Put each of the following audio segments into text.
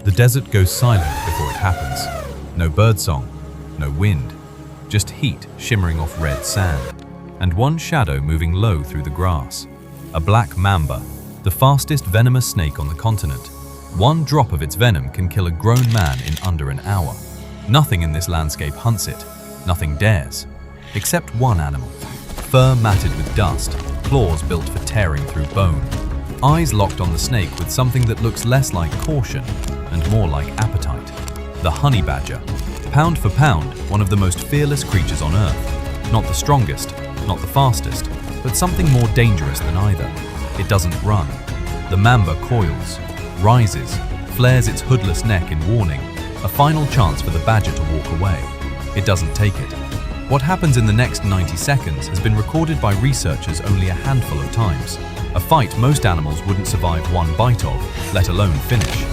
The desert goes silent before it happens. No birdsong, no wind, just heat shimmering off red sand, and one shadow moving low through the grass. A black mamba, the fastest venomous snake on the continent. One drop of its venom can kill a grown man in under an hour. Nothing in this landscape hunts it, nothing dares, except one animal. Fur matted with dust, claws built for tearing through bone. Eyes locked on the snake with something that looks less like caution and more like appetite. The honey badger. Pound for pound, one of the most fearless creatures on Earth. Not the strongest, not the fastest, but something more dangerous than either. It doesn't run. The mamba coils, rises, flares its hoodless neck in warning, a final chance for the badger to walk away. It doesn't take it. What happens in the next 90 seconds has been recorded by researchers only a handful of times. A fight most animals wouldn't survive one bite of, let alone finish.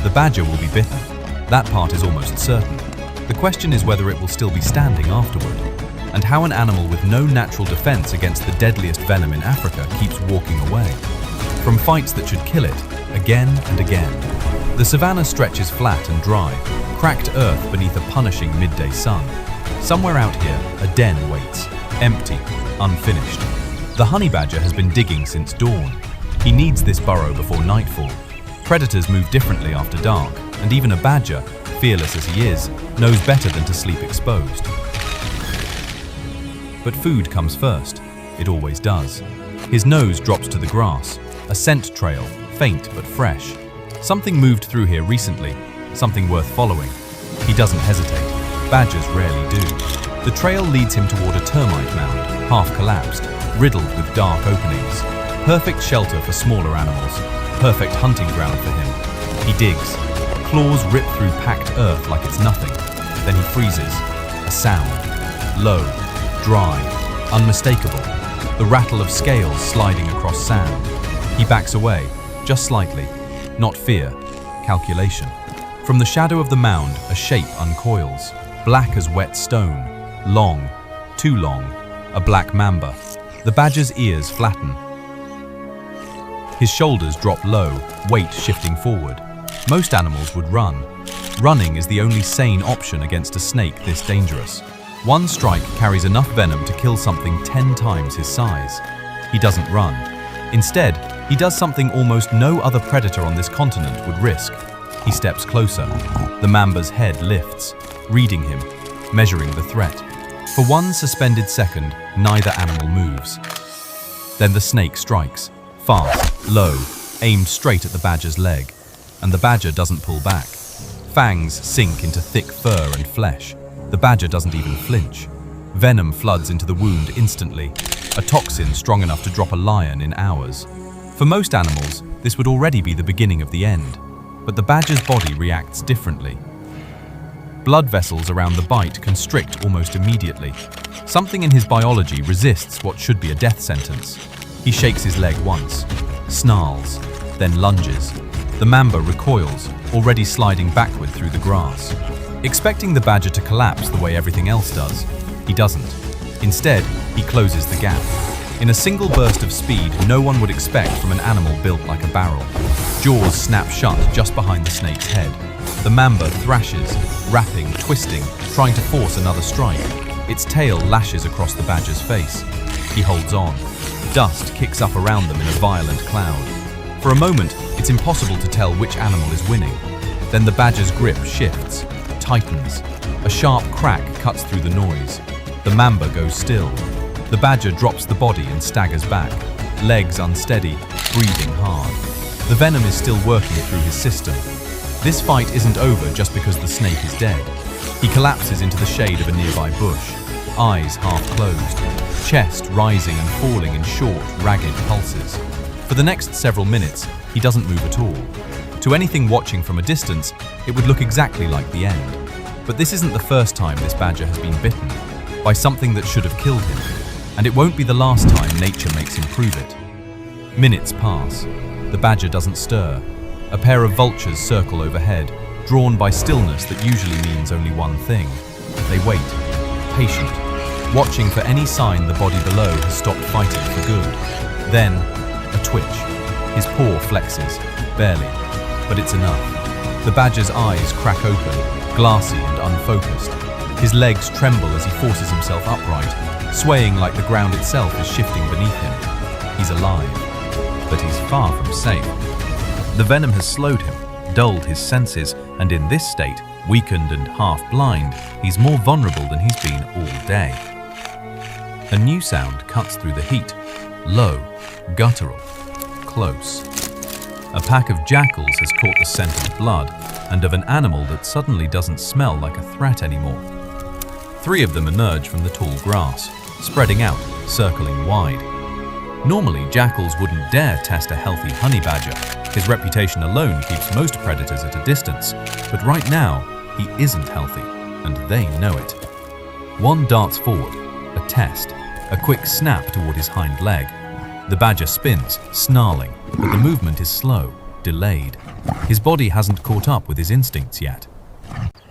The badger will be bitten. That part is almost certain. The question is whether it will still be standing afterward, and how an animal with no natural defense against the deadliest venom in Africa keeps walking away. From fights that should kill it, again and again. The savanna stretches flat and dry, cracked earth beneath a punishing midday sun. Somewhere out here, a den waits, empty, unfinished. The honey badger has been digging since dawn. He needs this burrow before nightfall. Predators move differently after dark, and even a badger, fearless as he is, knows better than to sleep exposed. But food comes first. It always does. His nose drops to the grass, a scent trail, faint but fresh. Something moved through here recently, something worth following. He doesn't hesitate. Badgers rarely do. The trail leads him toward a termite mound, half collapsed, riddled with dark openings. Perfect shelter for smaller animals, perfect hunting ground for him. He digs. Claws rip through packed earth like it's nothing. Then he freezes. A sound. Low, dry, unmistakable. The rattle of scales sliding across sand. He backs away, just slightly. Not fear, calculation. From the shadow of the mound, a shape uncoils. Black as wet stone. Long, too long. A black mamba. The badger's ears flatten. His shoulders drop low, weight shifting forward. Most animals would run. Running is the only sane option against a snake this dangerous. One strike carries enough venom to kill something 10 times his size. He doesn't run. Instead, he does something almost no other predator on this continent would risk. He steps closer. The mamba's head lifts, reading him, measuring the threat. For one suspended second, neither animal moves. Then the snake strikes, fast, low, aimed straight at the badger's leg, and the badger doesn't pull back. Fangs sink into thick fur and flesh. The badger doesn't even flinch. Venom floods into the wound instantly, a toxin strong enough to drop a lion in hours. For most animals, this would already be the beginning of the end, but the badger's body reacts differently. Blood vessels around the bite constrict almost immediately. Something in his biology resists what should be a death sentence. He shakes his leg once, snarls, then lunges. The mamba recoils, already sliding backward through the grass. Expecting the badger to collapse the way everything else does, he doesn't. Instead, he closes the gap. In a single burst of speed no one would expect from an animal built like a barrel. Jaws snap shut just behind the snake's head. The mamba thrashes, rapping, twisting, trying to force another strike. Its tail lashes across the badger's face. He holds on. Dust kicks up around them in a violent cloud. For a moment, it's impossible to tell which animal is winning. Then the badger's grip shifts, tightens. A sharp crack cuts through the noise. The mamba goes still. The badger drops the body and staggers back, legs unsteady, breathing hard. The venom is still working through his system. This fight isn't over just because the snake is dead. He collapses into the shade of a nearby bush, eyes half closed, chest rising and falling in short, ragged pulses. For the next several minutes, he doesn't move at all. To anything watching from a distance, it would look exactly like the end. But this isn't the first time this badger has been bitten, by something that should have killed him. And it won't be the last time nature makes him prove it. Minutes pass. The badger doesn't stir. A pair of vultures circle overhead, drawn by stillness that usually means only one thing. They wait, patient, watching for any sign the body below has stopped fighting for good. Then, a twitch. His paw flexes, barely, but it's enough. The badger's eyes crack open, glassy and unfocused. His legs tremble as he forces himself upright, swaying like the ground itself is shifting beneath him. He's alive, but he's far from safe. The venom has slowed him, dulled his senses, and in this state, weakened and half-blind, he's more vulnerable than he's been all day. A new sound cuts through the heat, low, guttural, close. A pack of jackals has caught the scent of blood and of an animal that suddenly doesn't smell like a threat anymore. 3 of them emerge from the tall grass, spreading out, circling wide. Normally, jackals wouldn't dare test a healthy honey badger. His reputation alone keeps most predators at a distance, but right now, he isn't healthy, and they know it. One darts forward, a test, a quick snap toward his hind leg. The badger spins, snarling, but the movement is slow, delayed. His body hasn't caught up with his instincts yet.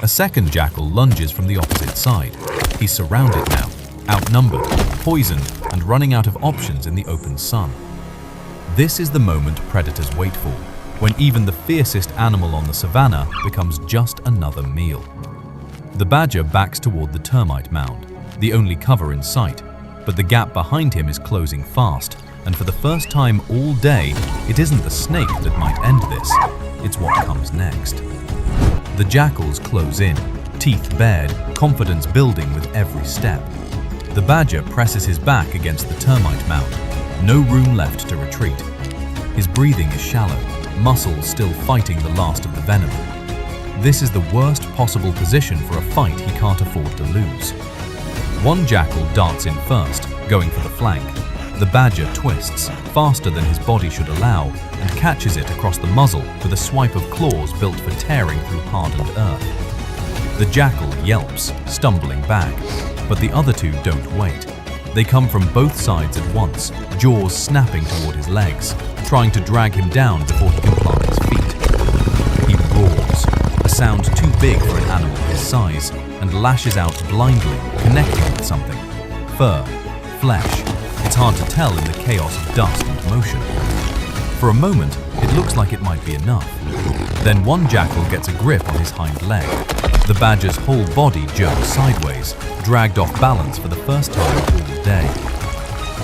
A second jackal lunges from the opposite side. He's surrounded now, outnumbered, poisoned, and running out of options in the open sun. This is the moment predators wait for, when even the fiercest animal on the savanna becomes just another meal. The badger backs toward the termite mound, the only cover in sight, but the gap behind him is closing fast, and for the first time all day, it isn't the snake that might end this, it's what comes next. The jackals close in, teeth bared, confidence building with every step. The badger presses his back against the termite mound, no room left to retreat. His breathing is shallow, muscles still fighting the last of the venom. This is the worst possible position for a fight he can't afford to lose. One jackal darts in first, going for the flank. The badger twists, faster than his body should allow, and catches it across the muzzle with a swipe of claws built for tearing through hardened earth. The jackal yelps, stumbling back, but the other 2 don't wait. They come from both sides at once, jaws snapping toward his legs, trying to drag him down before he can plant his feet. He roars, a sound too big for an animal his size, and lashes out blindly, connecting with something. Fur, flesh. It's hard to tell in the chaos of dust and motion. For a moment, it looks like it might be enough. Then one jackal gets a grip on his hind leg. The badger's whole body jerks sideways, dragged off balance for the first time all day.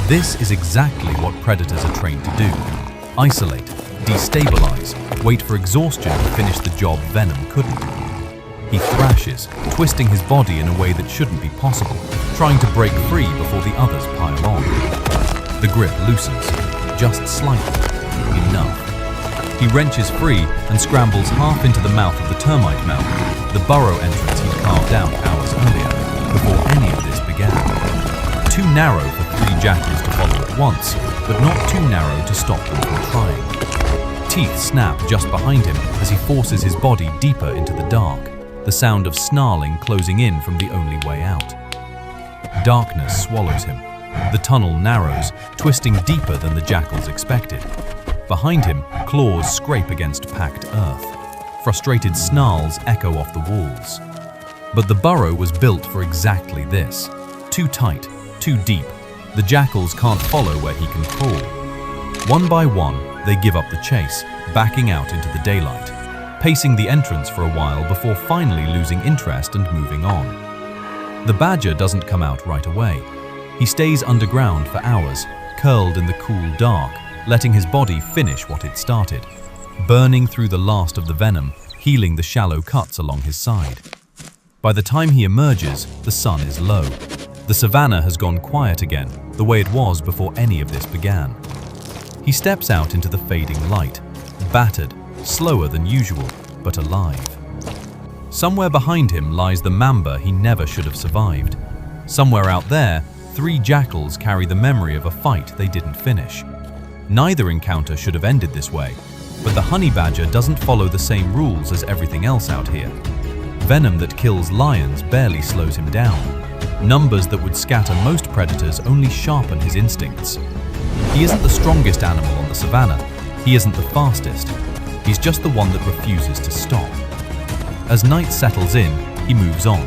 This is exactly what predators are trained to do. Isolate, destabilize, wait for exhaustion to finish the job venom couldn't. He thrashes, twisting his body in a way that shouldn't be possible, trying to break free before the others pile on. The grip loosens, just slightly, enough. He wrenches free and scrambles half into the mouth of the termite mound, the burrow entrance he'd carved out hours earlier, before any of this began. Too narrow for 3 jackals to follow at once, but not too narrow to stop them from trying. Teeth snap just behind him as he forces his body deeper into the dark, the sound of snarling closing in from the only way out. Darkness swallows him. The tunnel narrows, twisting deeper than the jackals expected. Behind him, claws scrape against packed earth. Frustrated snarls echo off the walls. But the burrow was built for exactly this. Too tight, too deep. The jackals can't follow where he can crawl. One by one, they give up the chase, backing out into the daylight, pacing the entrance for a while before finally losing interest and moving on. The badger doesn't come out right away. He stays underground for hours, curled in the cool dark, letting his body finish what it started, burning through the last of the venom, healing the shallow cuts along his side. By the time he emerges, the sun is low. The savanna has gone quiet again, the way it was before any of this began. He steps out into the fading light, battered, slower than usual, but alive. Somewhere behind him lies the mamba he never should have survived. Somewhere out there, 3 jackals carry the memory of a fight they didn't finish. Neither encounter should have ended this way, but the honey badger doesn't follow the same rules as everything else out here. Venom that kills lions barely slows him down. Numbers that would scatter most predators only sharpen his instincts. He isn't the strongest animal on the savanna. He isn't the fastest. He's just the one that refuses to stop. As night settles in, he moves on,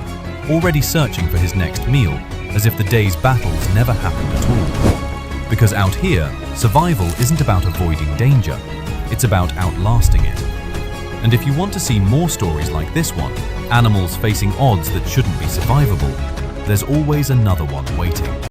already searching for his next meal, as if the day's battles never happened at all. Because out here, survival isn't about avoiding danger, it's about outlasting it. And if you want to see more stories like this one, animals facing odds that shouldn't be survivable, there's always another one waiting.